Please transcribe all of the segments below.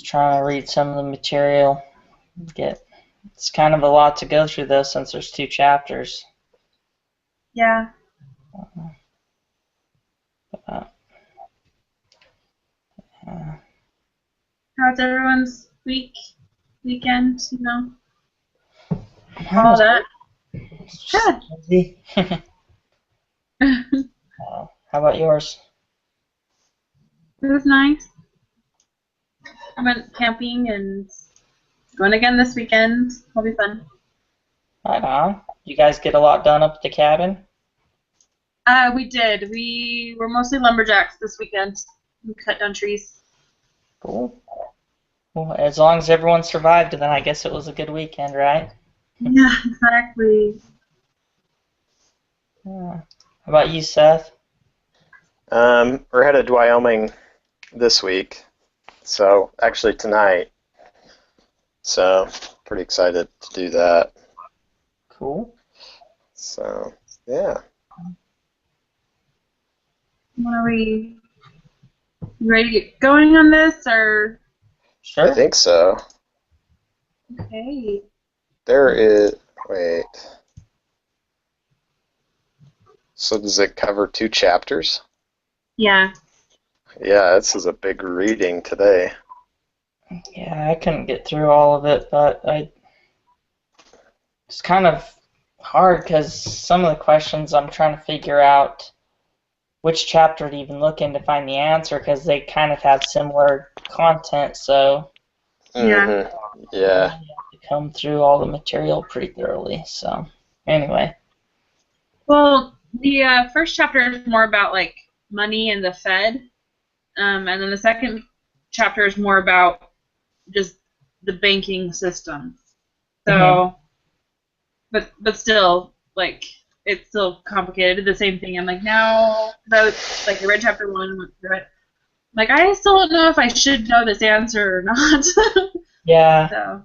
trying to read some of the material. It's kind of a lot to go through though, since there's 2 chapters. Yeah. Uh, How's everyone's weekend? You know, all that. Good. Busy. It How about yours? was nice. I went camping and going again this weekend. It'll be fun. Right on. You guys get a lot done up at the cabin? We did. We were mostly lumberjacks this weekend. We cut down trees. Cool. Well, as long as everyone survived, then I guess it was a good weekend, right? Yeah, exactly. Yeah. How about you, Seth? We're headed to Wyoming this week, so actually tonight. So pretty excited to do that. Cool. So yeah. What are we ready to get going on this, or? Sure. I think so. Okay. There is. Wait. So does it cover 2 chapters? Yeah. Yeah, this is a big reading today. Yeah, I couldn't get through all of it, but it's kind of hard because some of the questions I'm trying to figure out which chapter to even look in to find the answer because they kind of have similar content, so Yeah. Yeah. I have to come through all the material pretty thoroughly. So anyway, Well, the first chapter is more about like money and the Fed, and then the second chapter is more about just the banking system. So, but still, like it's still complicated. I did the same thing. I'm like now, I read chapter 1 and went through it. Like I still don't know if I should know this answer or not. yeah, So.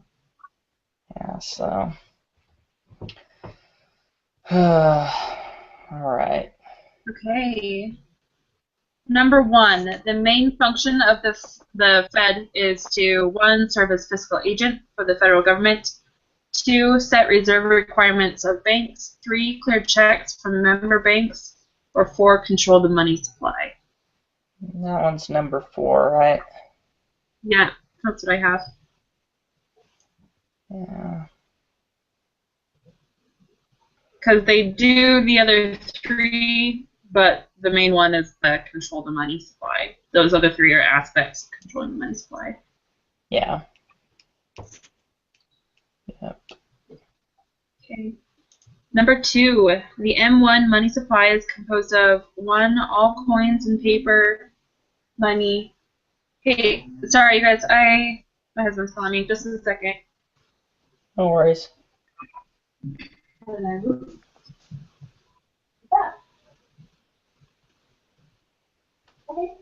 yeah. So, all right. Okay. Number 1, the main function of the Fed is to 1, serve as fiscal agent for the federal government, 2, set reserve requirements of banks, 3, clear checks from member banks, or 4, control the money supply. That one's number 4, right? Yeah, that's what I have. Yeah. Because they do the other 3, but the main one is the control the money supply. Those other 3 are aspects of controlling the money supply. Yeah. Yep. Okay. Number 2, the M1 money supply is composed of 1, all coins and paper money. Hey, sorry you guys, my husband's calling me. Just a second. No worries. Okay.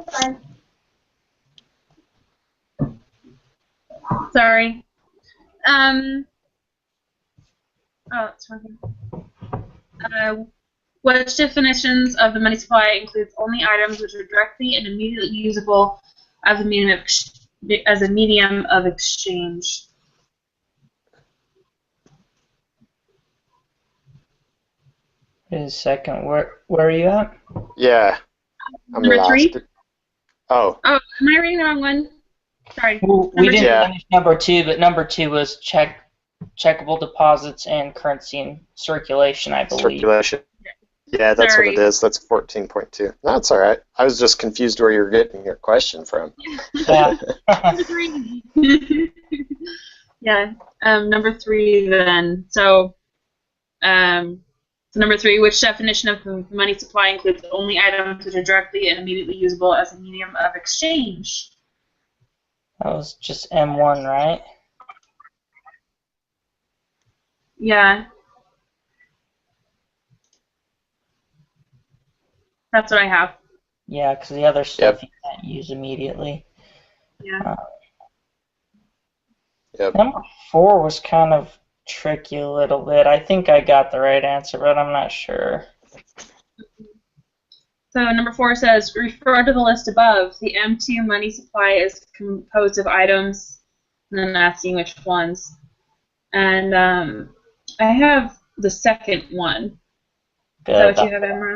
Fine. Sorry. Oh, it's working. Which definitions of the money supply includes only items which are directly and immediately usable as a medium of exchange? Wait a second. Where are you at? Yeah. I'm Number lost. 3? Oh. Oh, am I reading the wrong one? Sorry. Well, we Number didn't 2. Yeah. finish number 2, but number 2 was checkable deposits and currency in circulation, I believe. Circulation. Yeah, that's Sorry. what it is. That's 14.2. That's all right. I was just confused where you were getting your question from. Yeah. Number 3. Yeah. Number 3 then. So number 3, which definition of the money supply includes only items which are directly and immediately usable as a medium of exchange? That was just M1, right? Yeah. That's what I have. Yeah, because the other stuff you can't use immediately. Yeah. Yep. Number 4 was kind of tricky a little bit. I think I got the right answer, but I'm not sure. So number 4 says, refer to the list above. The M2 money supply is composed of items, and then asking which ones. And I have the second one. Good. Is that what you have, Emma?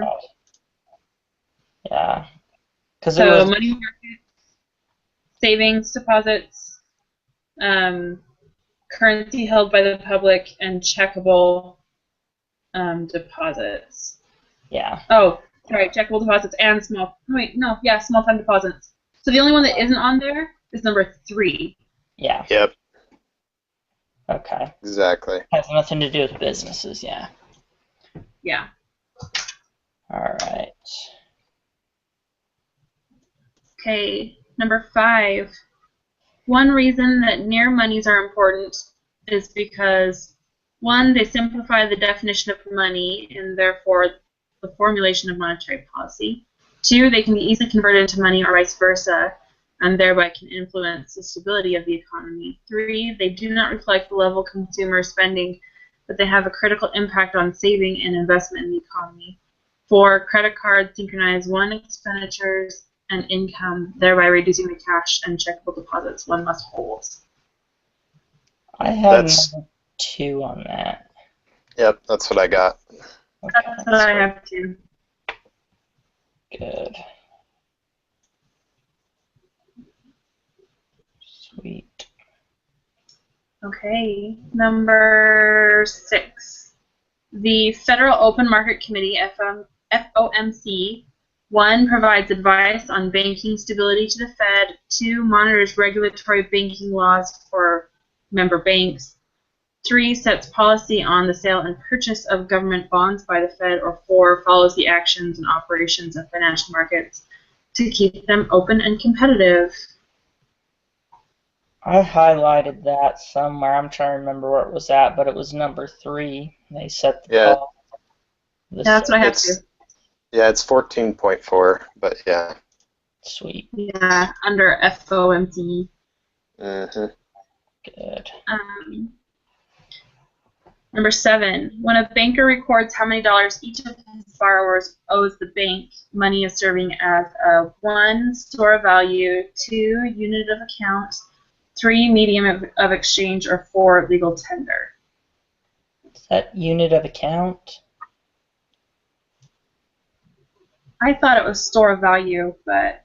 Yeah. So money market, savings deposits, currency held by the public, and checkable deposits. Yeah. Oh, sorry, checkable deposits and small time deposits. So the only one that isn't on there is number 3. Yeah. Yep. Okay. Exactly. Has nothing to do with businesses, yeah. Yeah. All right. Okay, number 5. One reason that near monies are important is because, 1, they simplify the definition of money and therefore the formulation of monetary policy. 2, they can be easily converted into money or vice versa, and thereby can influence the stability of the economy. 3, they do not reflect the level of consumer spending, but they have a critical impact on saving and investment in the economy. 4, credit cards synchronize one expenditures and income, thereby reducing the cash and checkable deposits one must hold. I had number 2 on that. Yep, that's what I got. Okay. That's what I have too. Good. Sweet. Okay, number 6. The Federal Open Market Committee, FOMC, 1, provides advice on banking stability to the Fed. 2, monitors regulatory banking laws for member banks. 3, sets policy on the sale and purchase of government bonds by the Fed. Or 4, follows the actions and operations of financial markets to keep them open and competitive. I highlighted that somewhere. I'm trying to remember where it was at, but it was number 3. They set the Yeah. That's what I have to. Yeah, it's 14.4, but yeah. Sweet. Yeah, under FOMC. Mm-hmm. Good. Number 7, when a banker records how many dollars each of his borrowers owes the bank, money is serving as a 1, store of value, 2, unit of account, 3, medium of exchange, or 4, legal tender. Is that unit of account? I thought it was store of value, but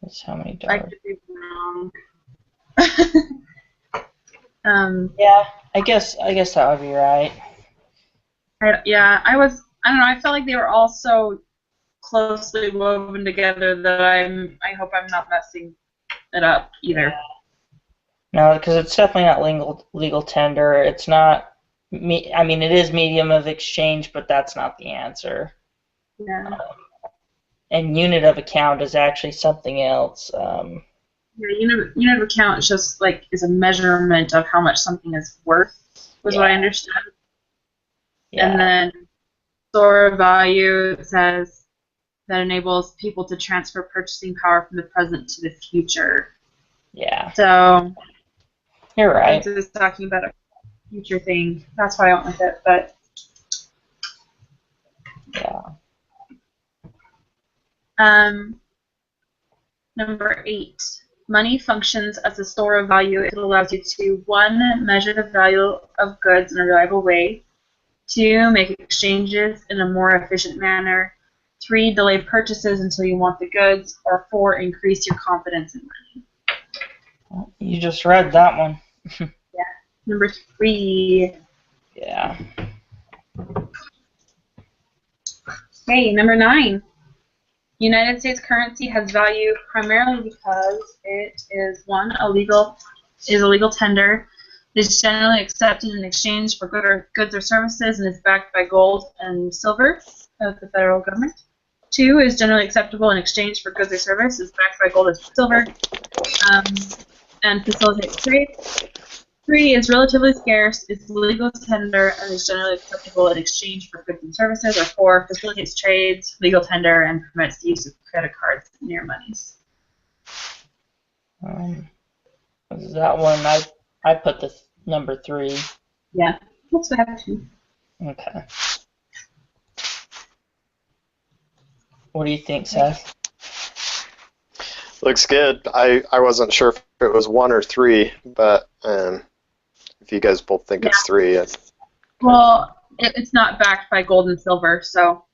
That's how many I dollars? could be wrong. Yeah, I guess that would be right. I don't know, I felt like they were all so closely woven together that I hope I'm not messing it up either. No, because it's definitely not legal tender. It's not. I mean, it is medium of exchange, but that's not the answer. Yeah. And unit of account is actually something else. Yeah, unit of account is just like is a measurement of how much something is worth, was what I understood. Yeah. And then store of value says that enables people to transfer purchasing power from the present to the future. Yeah. So You're right. it's just talking about a future thing. That's why I went with it. But Yeah. Number 8. Money functions as a store of value. It allows you to 1, measure the value of goods in a reliable way. 2, make exchanges in a more efficient manner. 3, delay purchases until you want the goods. Or 4, increase your confidence in money. You just read that one. Yeah. Number 3. Yeah. Okay, number 9. United States currency has value primarily because it is 1, a legal tender, is generally accepted in exchange for goods or services, and is backed by gold and silver of the federal government. 2, is generally acceptable in exchange for goods or services, is backed by gold and silver, and facilitates trade. 3 is relatively scarce, is legal tender, and is generally acceptable in exchange for goods and services. Or 4, facilitates trades, legal tender, and permits the use of credit cards and near monies. That one, I put the number 3. Yeah, that's what I have too. Okay. What do you think, Seth? Looks good. I wasn't sure if it was 1 or 3, but if you guys both think it's 3. Well, it's not backed by gold and silver, so.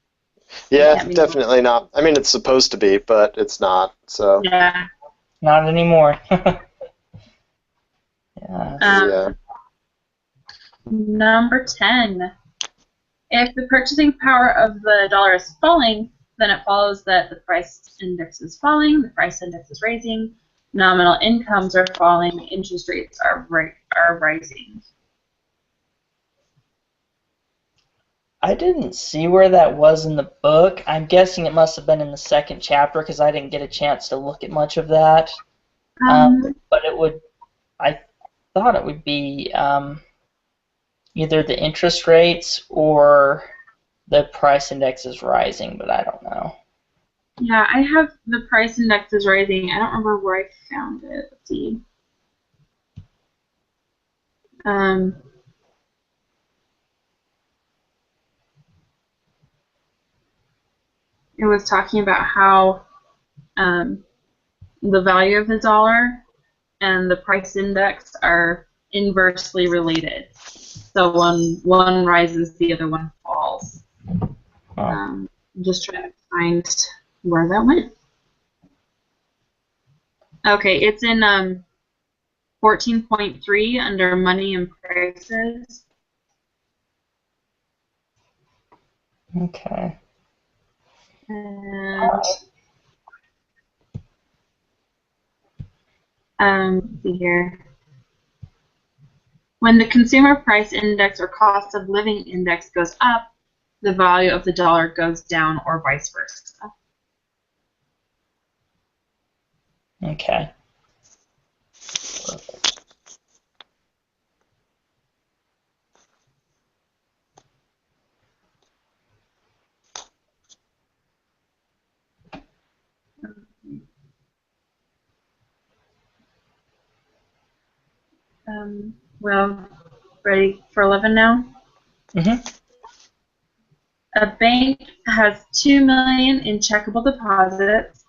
Yeah, definitely not. I mean, it's supposed to be, but it's not. So. Yeah. Not anymore. Yeah. Number 10. If the purchasing power of the dollar is falling, then it follows that the price index is falling, the price index is raising, nominal incomes are falling, interest rates are rising. I didn't see where that was in the book. I'm guessing it must have been in the 2nd chapter because I didn't get a chance to look at much of that. But it would, I thought it would be either the interest rates or the price index is rising, but I don't know. Yeah, I have the price index is rising. I don't remember where I found it. Let's see. It was talking about how the value of the dollar and the price index are inversely related. So when one rises, the other one falls. I'm just trying to find where that went. Okay, it's in 14.3 under money and prices. Okay. And let's see here. When the consumer price index or cost of living index goes up, the value of the dollar goes down, or vice versa. Okay. Well, ready for 11 now? Mm-hmm. A bank has $2 million in checkable deposits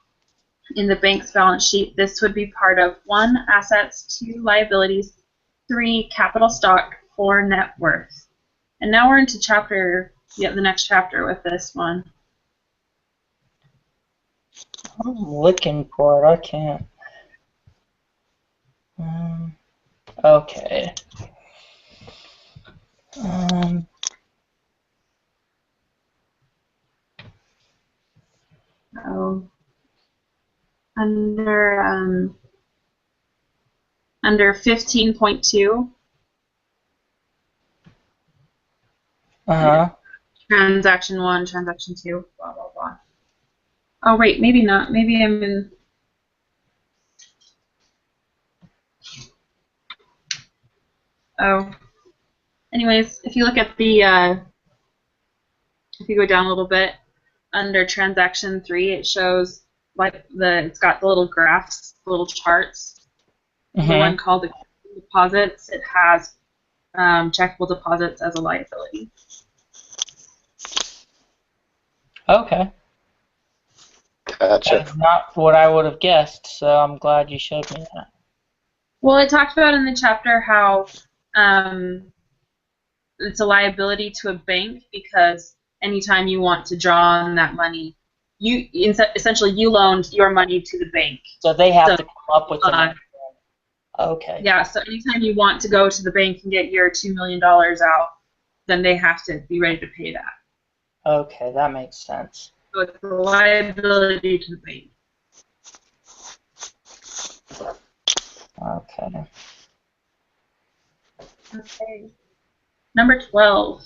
in the bank's balance sheet. This would be part of 1, assets, 2, liabilities, 3, capital stock, 4, net worth. And now we're into the next chapter with this one. I'm looking for it. I can't. Okay. Under 15.2. Transaction 1, transaction 2, blah, blah, blah. Oh, wait, maybe not. Maybe I'm in... Oh. Anyways, if you look at the... if you go down a little bit, under transaction 3, it shows like it's got the little graphs, the little charts. The one called the deposits, it has checkable deposits as a liability. Gotcha. That's not what I would have guessed, so I'm glad you showed me that. Well, it talked about in the chapter how it's a liability to a bank because anytime you want to draw on that money, you loaned your money to the bank. So they have to come up with the Okay. Yeah, so anytime you want to go to the bank and get your $2 million out, then they have to be ready to pay that. Okay, that makes sense. So it's a liability to the bank. Okay. Okay. Number 12.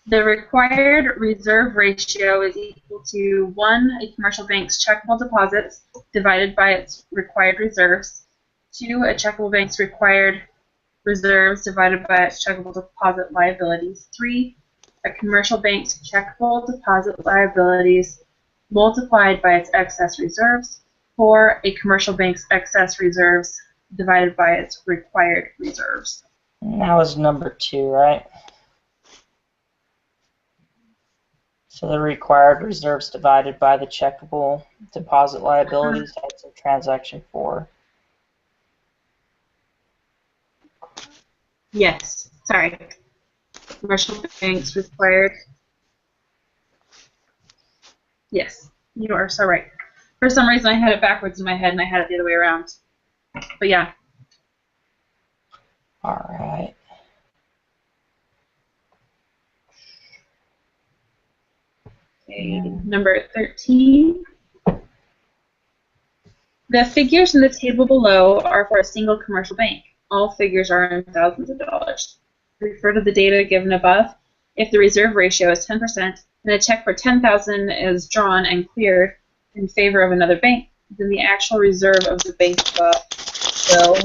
The required reserve ratio is equal to 1, a commercial bank's checkable deposits divided by its required reserves, 2, a checkable bank's required reserves divided by its checkable deposit liabilities. 3. A commercial bank's checkable deposit liabilities multiplied by its excess reserves. 4. A commercial bank's excess reserves divided by its required reserves. That was number 2, right? So the required reserves divided by the checkable deposit liabilities, that's in transaction 4. Yes, sorry. Commercial banks required. Yes, you are so right. For some reason, I had it backwards in my head, and I had it the other way around. But yeah. All right. Okay, number 13. The figures in the table below are for a single commercial bank. All figures are in thousands of dollars. Refer to the data given above. If the reserve ratio is 10% and a check for $10,000 is drawn and cleared in favor of another bank, then the actual reserve of the bank will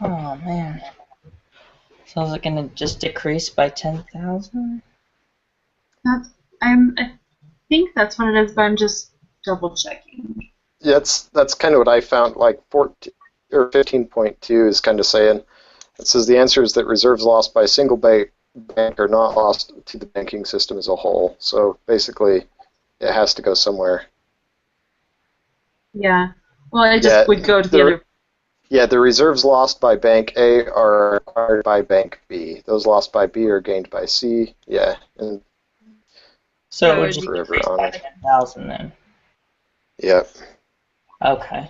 Oh man. So is it going to just decrease by 10,000? I think that's what it is, but I'm just double checking. Yeah, that's kind of what I found. Like 14 or 15.2 is kind of saying, it says the answer is that reserves lost by a single bank are not lost to the banking system as a whole. So basically, it has to go somewhere. Yeah. Well, it just would go to the other. Yeah, the reserves lost by Bank A are acquired by Bank B. Those lost by B are gained by C. Yeah, and so it would just forever decrease on by it. 10,000 then. Yep. Okay.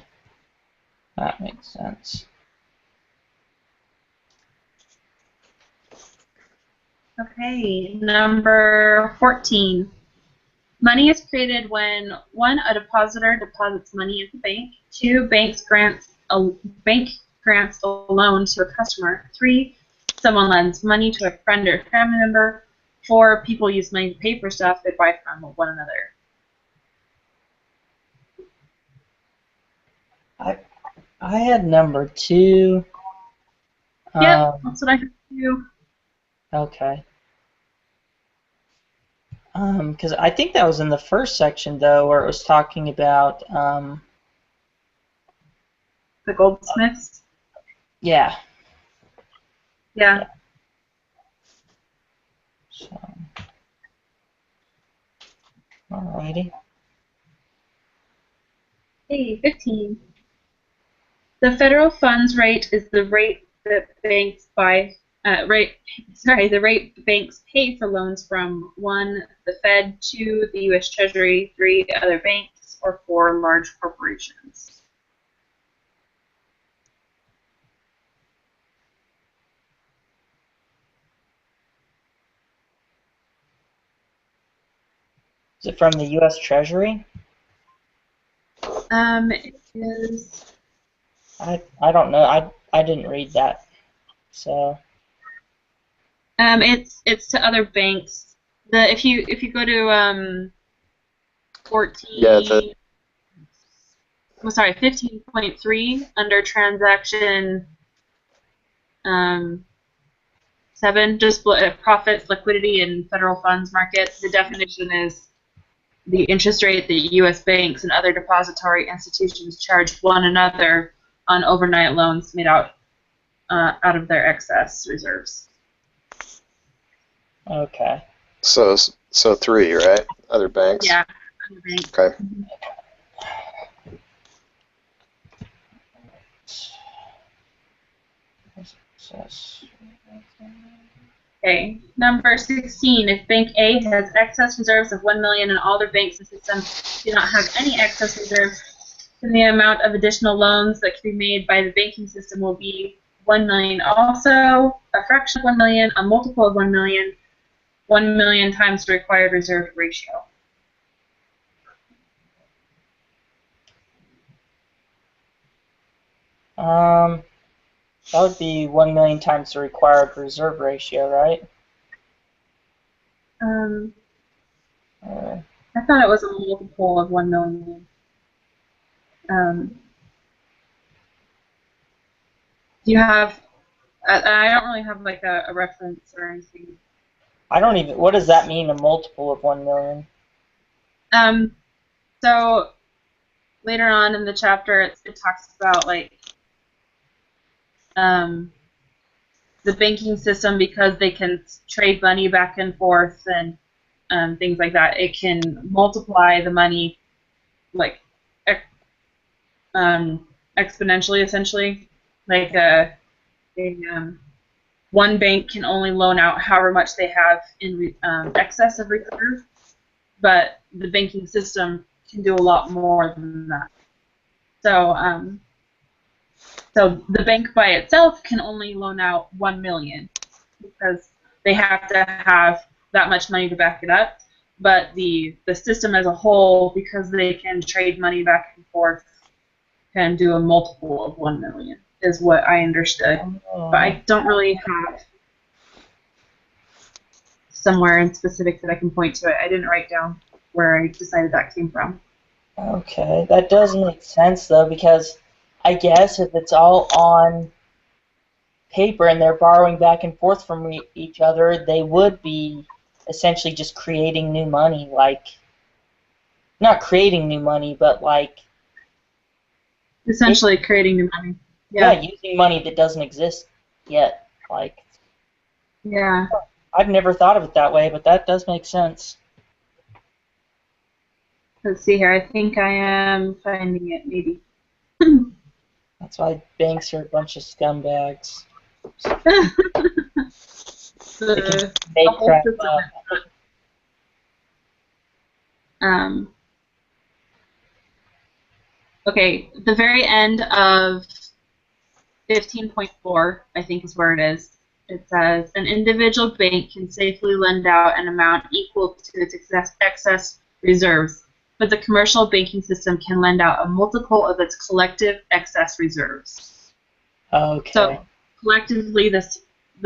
That makes sense. Okay, number 14. Money is created when 1. A depositor deposits money at the bank. 2. Bank grants a loan to a customer. 3. Someone lends money to a friend or family member. 4. People use money to pay for stuff they buy from one another. I had number 2. Yep, that's what I could do. Okay. Because I think that was in the first section, though, where it was talking about, the goldsmiths? Yeah. Yeah. So, alrighty. Hey, 15. The federal funds rate is the rate that banks the rate banks pay for loans from 1. The Fed, 2. The U.S. Treasury, 3. Other banks, or 4. Large corporations. Is it from the U.S. Treasury? It is. I don't know. I didn't read that. So. It's to other banks. If you go to 14. Yeah, 15.3 under transaction 7, just profits, liquidity, and federal funds market. The definition is the interest rate that U.S. banks and other depository institutions charge one another on overnight loans made out of their excess reserves. Okay. So 3, right? Other banks. Yeah. Other banks. Okay. Excess. Okay. Number 16. If Bank A has excess reserves of 1 million and all their banks in the system do not have any excess reserves, then the amount of additional loans that can be made by the banking system will be 1 million. Also, a fraction of 1 million, a multiple of 1 million, 1 million times the required reserve ratio. That would be 1 million times the required reserve ratio, right? I thought it was a multiple of 1 million. Do you have? I don't really have like a reference or anything. I don't even. What does that mean? A multiple of 1 million? So later on in the chapter, it talks about like the banking system, because they can trade money back and forth and things like that. It can multiply the money like exponentially, essentially. Like one bank can only loan out however much they have in excess of reserve, but the banking system can do a lot more than that. So, so the bank by itself can only loan out 1 million because they have to have that much money to back it up. But the system as a whole, because they can trade money back and forth, can do a multiple of 1 million, is what I understood. But I don't really have somewhere in specific that I can point to it. I didn't write down where I decided that came from. Okay, that does make sense though, because I guess if it's all on paper and they're borrowing back and forth from each other, they would be essentially just creating new money, like not creating new money, but like essentially creating new money. Yeah, using money that doesn't exist yet. Like, yeah. I've never thought of it that way, but that does make sense. Let's see here. I think I am finding it, maybe. That's why banks are a bunch of scumbags. They crap up. Okay, the very end of 15.4, I think is where it is. It says, an individual bank can safely lend out an amount equal to its excess reserves, but the commercial banking system can lend out a multiple of its collective excess reserves. Okay. So collectively, the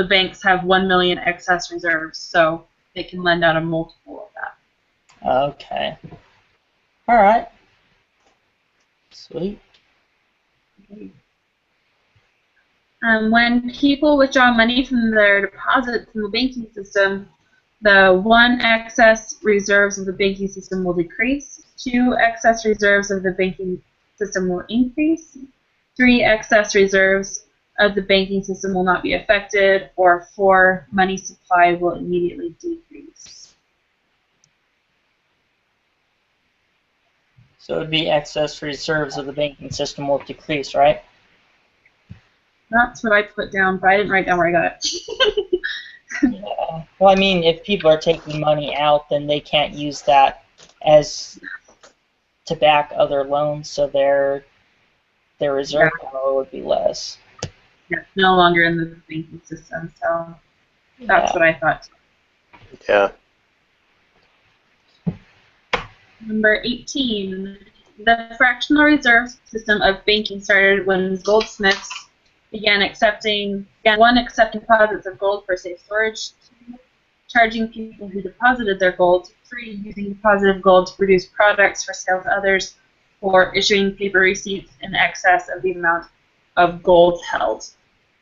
banks have 1 million excess reserves, so they can lend out a multiple of that. Okay. All right. Sweet. Okay. When people withdraw money from their deposits in the banking system, the 1 excess reserves of the banking system will decrease, 2 excess reserves of the banking system will increase, 3 excess reserves of the banking system will not be affected, or 4 money supply will immediately decrease. So it would be excess reserves of the banking system will decrease, right? That's what I put down, but I didn't write down where I got it. Yeah. Well, I mean, if people are taking money out, then they can't use that as to back other loans, so their reserve power would be less. Yeah, no longer in the banking system, so that's what I thought. Yeah. Number 18. The fractional reserve system of banking started when goldsmiths began accepting deposits of gold for safe storage, 2, charging people who deposited their gold, 3, using deposited gold to produce products for sale to others, 4, issuing paper receipts in excess of the amount of gold held.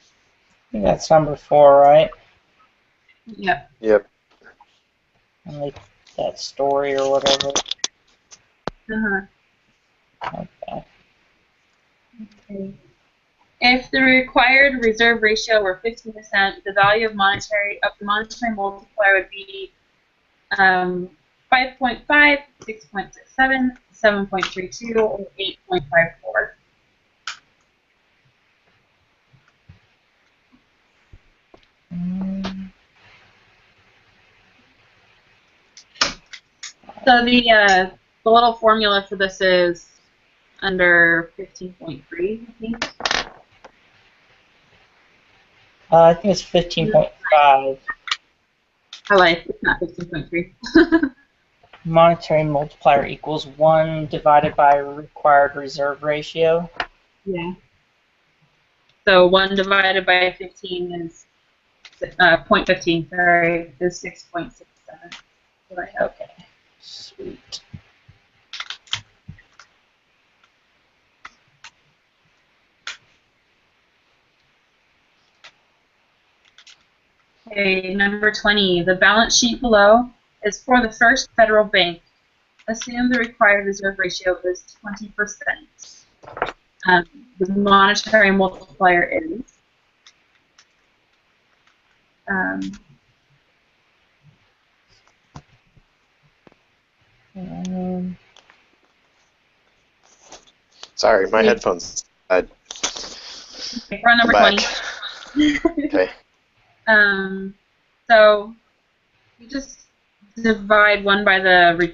I think that's number 4, right? Yep. Yep. And like that story or whatever. Okay. If the required reserve ratio were 15%, the value of the monetary multiplier would be 5.5, 6.67, 7.32, or 8.54. So the little formula for this is under 15.3, I think. I think it's 15.5. I lied. It's not 15.3. Monetary multiplier equals 1 divided by required reserve ratio. Yeah. So 1 divided by 15 is 0.15. Sorry, is 6.67. Okay, sweet. Okay, number 20. The balance sheet below is for the First Federal Bank. Assume the required reserve ratio is 20%. The monetary multiplier is Sorry, my headphones died. okay, we're on number Come 20. Okay. So you just divide 1 by the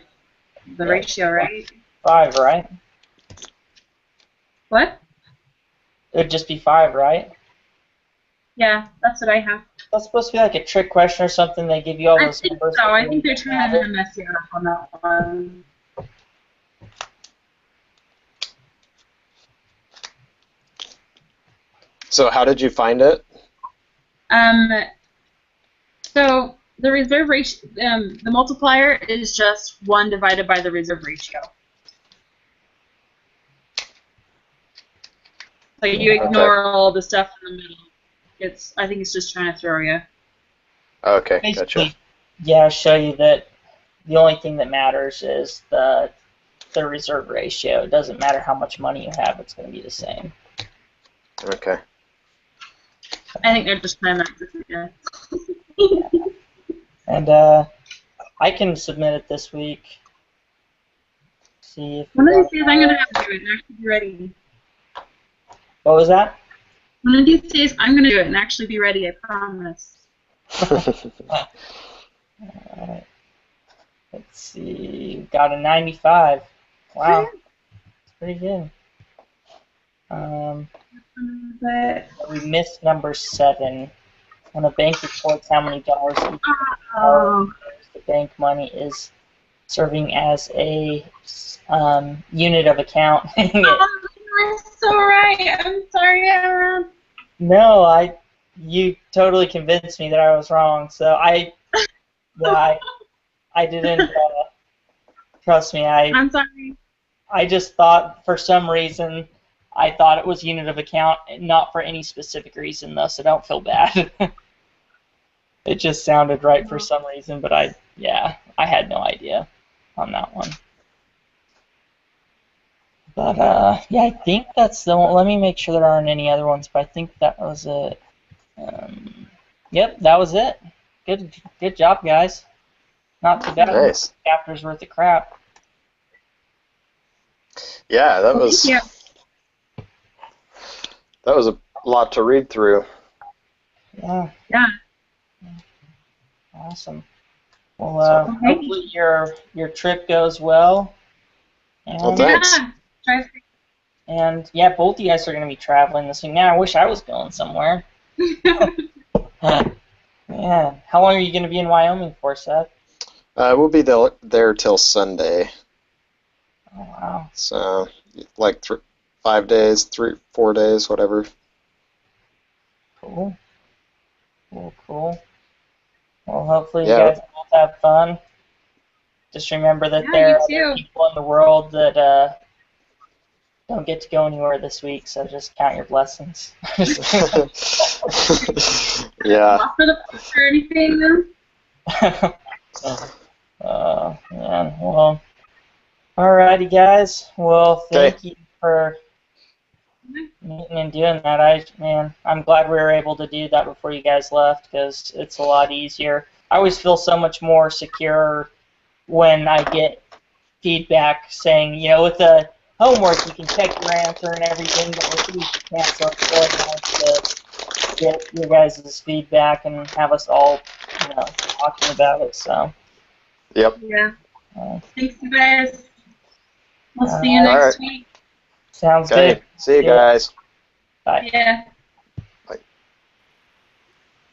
ratio, right? 5, right? What? It would just be 5, right? Yeah, that's what I have. That's supposed to be like a trick question or something. They give you all I those think numbers. so. I think they're trying to mess you up on that one. So how did you find it? So the reserve ratio, the multiplier is just 1 divided by the reserve ratio. Like you ignore all the stuff in the middle. I think it's just trying to throw you. Okay, Basically, gotcha. yeah, show you that the only thing that matters is the reserve ratio. It doesn't matter how much money you have; it's going to be the same. Okay. I think they're just trying to yeah. And I can submit it this week. See if One of these days I'm gonna have to do it and actually be ready. What was that? One of these days I'm gonna do it and actually be ready. I promise. Alright. Let's see. Got a 95. Wow. That's pretty good. But We missed number 7. When a bank reports how many dollars each the bank money is serving as a unit of account. I'm so right. I'm sorry, Aaron. No, you totally convinced me that I was wrong. So I didn't. Trust me, I'm sorry. I just thought for some reason I thought it was unit of account, not for any specific reason though. So don't feel bad. It just sounded right for some reason, but I had no idea on that one. But yeah, I think that's the one. Let me make sure there aren't any other ones, but I think that was it. Yep, that was it. Good job, guys. Not too bad. Nice. Chapter's worth of crap. Yeah, that was Yeah. that was a lot to read through. Yeah. Yeah. Awesome. Well, hopefully your trip goes well. And, Well, thanks. Yeah. And yeah, both of you guys are going to be traveling this week. Man, I wish I was going somewhere. Man, how long are you going to be in Wyoming for, Seth? We'll be there till Sunday. Oh, wow. So, like 5 days, 4 days, whatever. Cool. Cool. Well, hopefully you Yeah. guys both have fun. Just remember that Yeah, there are you other too. people in the world that don't get to go anywhere this week, so just count your blessings. Yeah. Off for the post or anything then? Man. Well, alrighty, guys. Well, thank you for meeting and doing that. I'm glad we were able to do that before you guys left because it's a lot easier. I always feel so much more secure when I get feedback saying, with the homework you can check your answer and everything, but with these you can't, so it's really nice to get your guys' feedback and have us all, talking about it. So. Yep. Yeah. Thanks, you guys. We'll see you All next right. week. Sounds Okay. good. See you guys. Bye. Yeah.